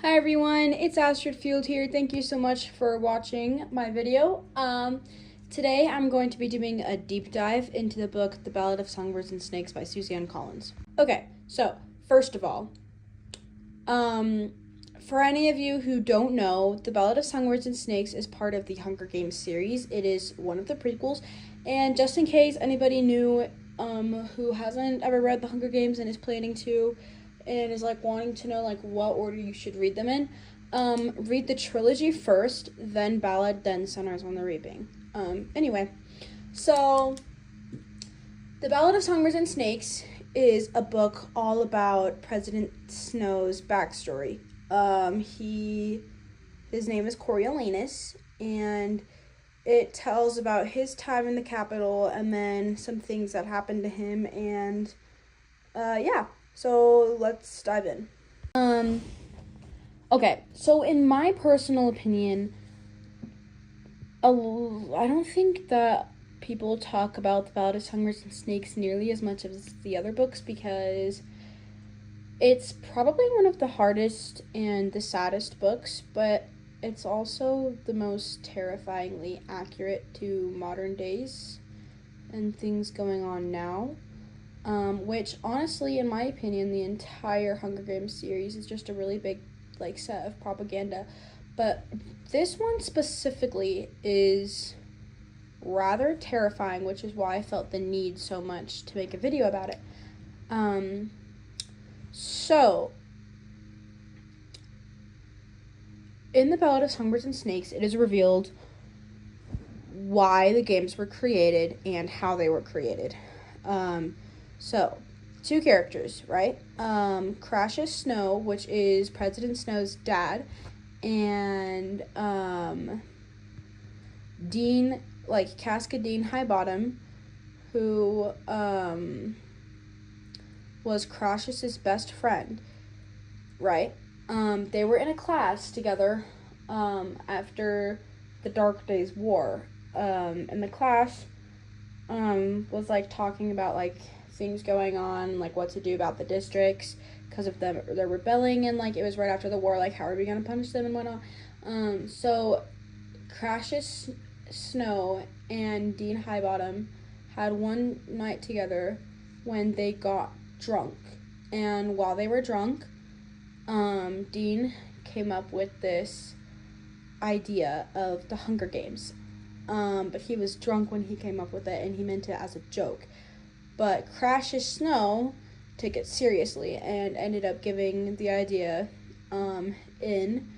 Hi everyone, it's Astrid Field here. Thank you so much for watching my video. Today I'm going to be doing a deep dive into the book The Ballad of Songbirds and Snakes by Suzanne Collins. Okay, so first of all, for any of you who don't know, The Ballad of Songbirds and Snakes is part of the Hunger Games series. It is one of the prequels, and just in case anybody new who hasn't ever read The Hunger Games and is planning to, and is wanting to know what order you should read them in, read the trilogy first, then Ballad, then Sunrise on the Reaping. Anyway, so The Ballad of Songbirds and Snakes is a book all about President Snow's backstory. His name is Coriolanus, and it tells about his time in the Capitol and then some things that happened to him, and yeah. So let's dive in. Okay, so in my personal opinion, I don't think that people talk about The Ballad of Songbirds and Snakes nearly as much as the other books because it's probably one of the hardest and the saddest books, but it's also the most terrifyingly accurate to modern days and things going on now. Which honestly, in my opinion, the entire Hunger Games series is just a really big set of propaganda. But this one specifically is rather terrifying, which is why I felt the need so much to make a video about it. So in The Ballad of Songbirds and Snakes, it is revealed why the games were created and how they were created. So, two characters, right? Cassius Snow, which is President Snow's dad, and Dean, Cascadine Highbottom, who was Cassius's best friend, right? They were in a class together after the Dark Days War, and the class was talking about things going on, what to do about the districts because of them they're rebelling, and it was right after the war, how are we going to punish them and whatnot. So Cassius Snow and Dean Highbottom had one night together when they got drunk, and while they were drunk, Dean came up with this idea of the Hunger Games, but he was drunk when he came up with it and he meant it as a joke. But Cassius Snow took it seriously and ended up giving the idea in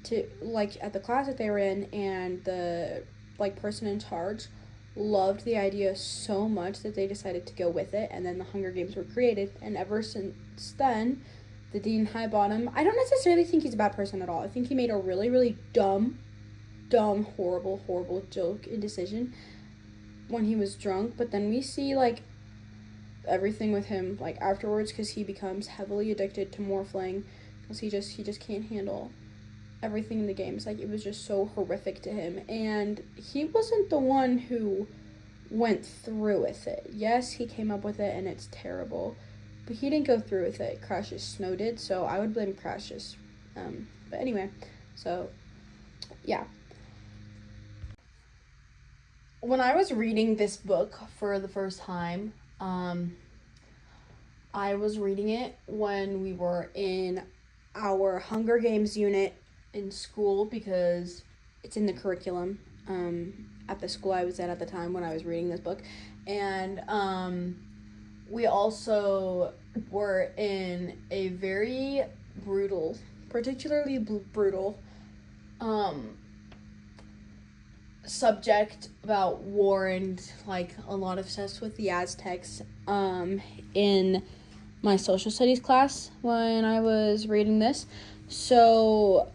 to at the class that they were in, and the person in charge loved the idea so much that they decided to go with it, and then the Hunger Games were created. And ever since then, the Dean Highbottom, I don't necessarily think he's a bad person at all. I think he made a really, really dumb, horrible joke and decision when he was drunk, but then we see everything with him afterwards, because he becomes heavily addicted to morphling because he just can't handle everything in the games. It was just so horrific to him, and he wasn't the one who went through with it. Yes, he came up with it and it's terrible, but he didn't go through with it. Cassius Snow did, so I would blame Cassius. But anyway, so yeah. When I was reading this book for the first time, I was reading it when we were in our Hunger Games unit in school, because it's in the curriculum at the school I was at the time when I was reading this book. And we also were in a very brutal, particularly brutal subject about war and a lot of stuff with the Aztecs in my social studies class when I was reading this. So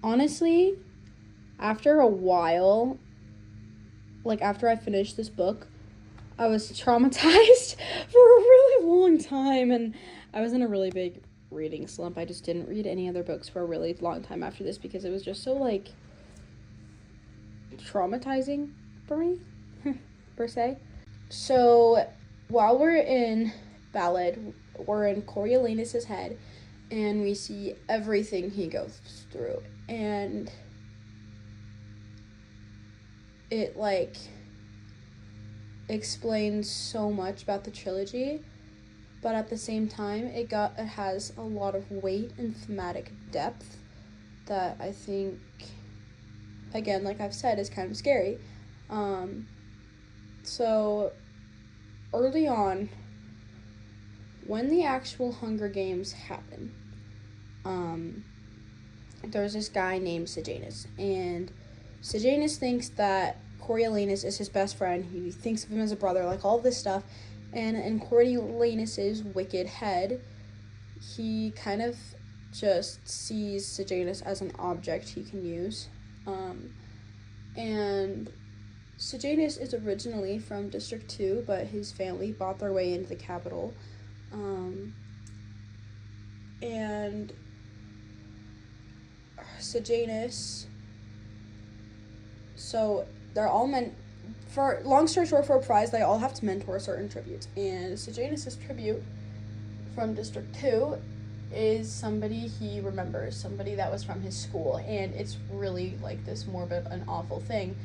honestly, after a while, after I finished this book, I was traumatized for a really long time, and I was in a really big reading slump. I just didn't read any other books for a really long time after this because it was just so traumatizing for me per se. So while we're in Ballad, we're in Coriolanus's head, and we see everything he goes through, and it like explains so much about the trilogy, but at the same time it has a lot of weight and thematic depth that I think, again, like I've said, is kind of scary. So early on, when the actual Hunger Games happen, there's this guy named Sejanus, and Sejanus thinks that Coriolanus is his best friend. He thinks of him as a brother, like all this stuff. And in Coriolanus's wicked head, he kind of just sees Sejanus as an object he can use. And Sejanus is originally from District 2, but his family bought their way into the capital. And Sejanus, so they're all meant, for long story short, for a prize, they all have to mentor certain tributes. And Sejanus' tribute from District 2 is somebody he remembers, somebody that was from his school, and it's really like this morbid and awful thing.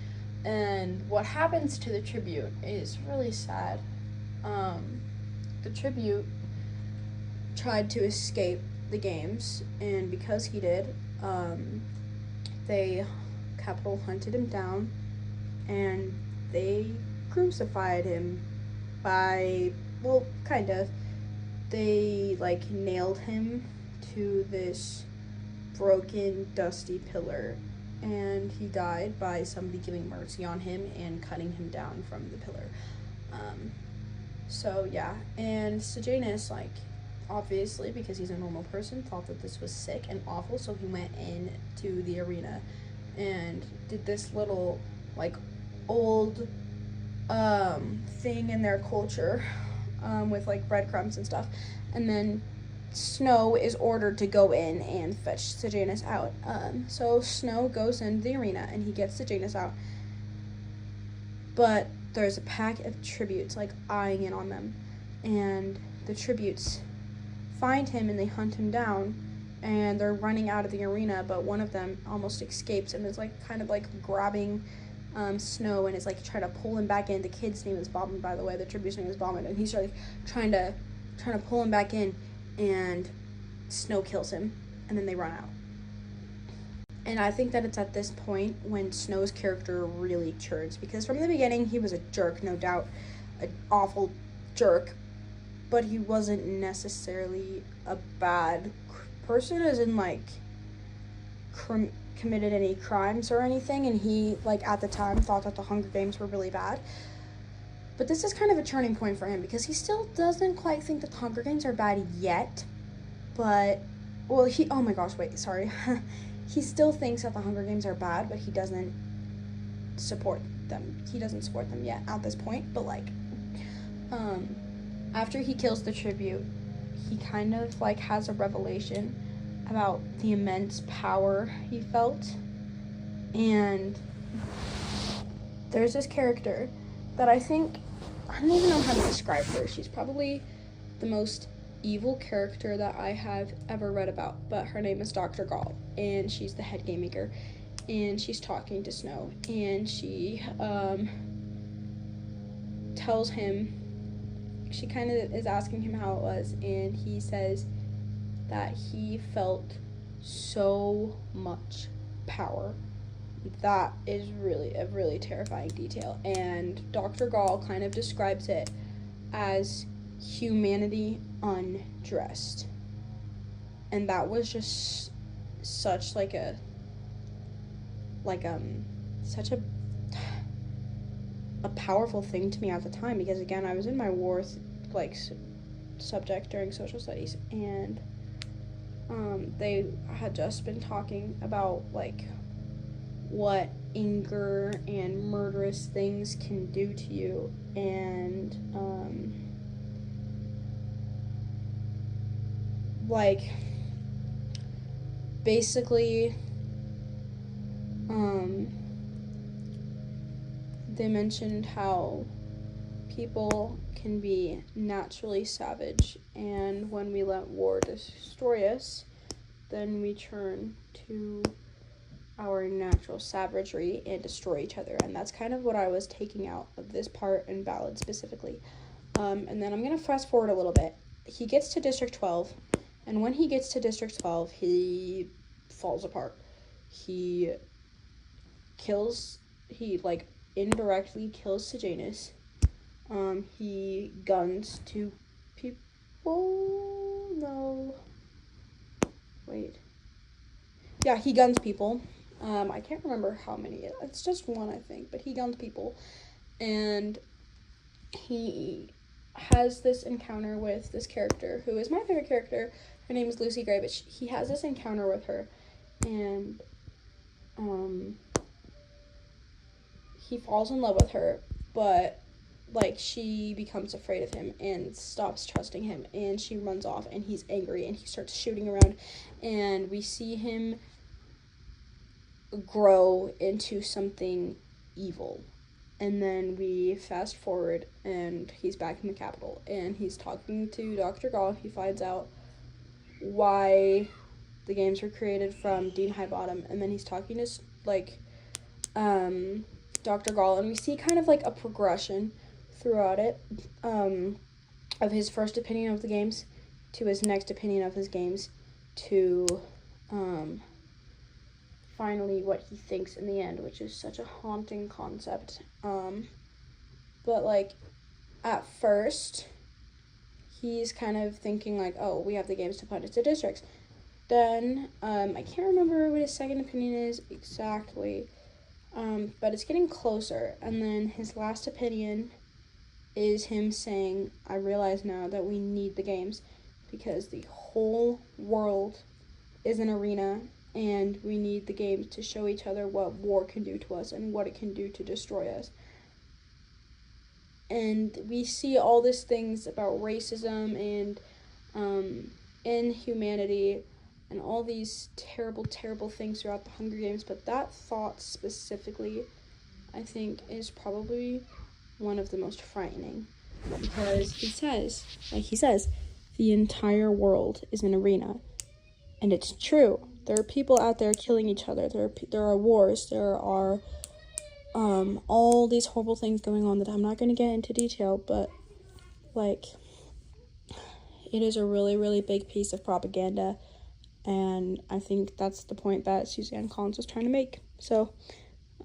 And what happens to the tribute is really sad. The tribute tried to escape the games, and because he did, Capital hunted him down, and they crucified him they like nailed him to this broken, dusty pillar, and he died by somebody giving mercy on him and cutting him down from the pillar. So yeah, and Sejanus, like, obviously, because he's a normal person, thought that this was sick and awful, so he went into the arena and did this little, like, old thing in their culture with, like, breadcrumbs and stuff, and then Snow is ordered to go in and fetch Sejanus out. So Snow goes into the arena and he gets Sejanus out, but there's a pack of tributes, like, eyeing in on them, and the tributes find him and they hunt him down, and they're running out of the arena, but one of them almost escapes and is, like, kind of, like, grabbing Snow and is, like, trying to pull him back in. The kid's name is Bobbin, by the way. The tribute's name is Bobbin, and he's, like, trying to pull him back in, and Snow kills him, and then they run out. And I think that it's at this point when Snow's character really turns, because from the beginning he was a jerk, no doubt, an awful jerk, but he wasn't necessarily a bad person, as in, like, committed any crimes or anything, and he, like, at the time thought that the Hunger Games were really bad. But this is kind of a turning point for him, because he still doesn't quite think that the Hunger Games are bad yet, but, well, he still thinks that the Hunger Games are bad, but he doesn't support them. He doesn't support them yet at this point, but, like, after he kills the tribute, he kind of, like, has a revelation about the immense power he felt, and there's this character that I don't even know how to describe her. She's probably the most evil character that I have ever read about, but her name is Dr. Gall, and she's the head game maker, and she's talking to Snow, and she tells him, she kind of is asking him how it was, and he says that he felt so much power. That is really a really terrifying detail, and Dr. Gall kind of describes it as humanity undressed, and that was just such such a powerful thing to me at the time, because, again, I was in my war subject during social studies, and they had just been talking about, like, what anger and murderous things can do to you, and basically they mentioned how people can be naturally savage, and when we let war destroy us, then we turn to our natural savagery and destroy each other. And that's kind of what I was taking out of this part in Ballad specifically. And then I'm going to fast forward a little bit. He gets to District 12, and when he gets to District 12, he falls apart. He indirectly kills Sejanus. He guns two people. No. Wait. Yeah, he guns people. I can't remember how many. It's just one, I think. But he guns people. And he has this encounter with this character, who is my favorite character. Her name is Lucy Gray, but he has this encounter with her. And he falls in love with her, but she becomes afraid of him and stops trusting him, and she runs off, and he's angry, and he starts shooting around, and we see him grow into something evil. And then we fast forward, and he's back in the capital, and he's talking to Dr. Gall. He finds out why the games were created from Dean Highbottom, and then he's talking to Dr. Gall, and we see kind of a progression throughout it, of his first opinion of the games to his next opinion of his games to finally what he thinks in the end, which is such a haunting concept. But at first he's kind of thinking oh, we have the games to put into districts. Then I can't remember what his second opinion is exactly, but it's getting closer. And then his last opinion is him saying, I realize now that we need the games because the whole world is an arena, and we need the games to show each other what war can do to us and what it can do to destroy us. And we see all these things about racism and inhumanity and all these terrible, terrible things throughout the Hunger Games. But that thought specifically, I think, is probably one of the most frightening, because he says, the entire world is an arena. And it's true. There are people out there killing each other. There are wars. There are all these horrible things going on that I'm not going to get into detail, but it is a really, really big piece of propaganda, and I think that's the point that Suzanne Collins was trying to make. So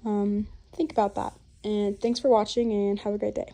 think about that, and thanks for watching, and have a great day.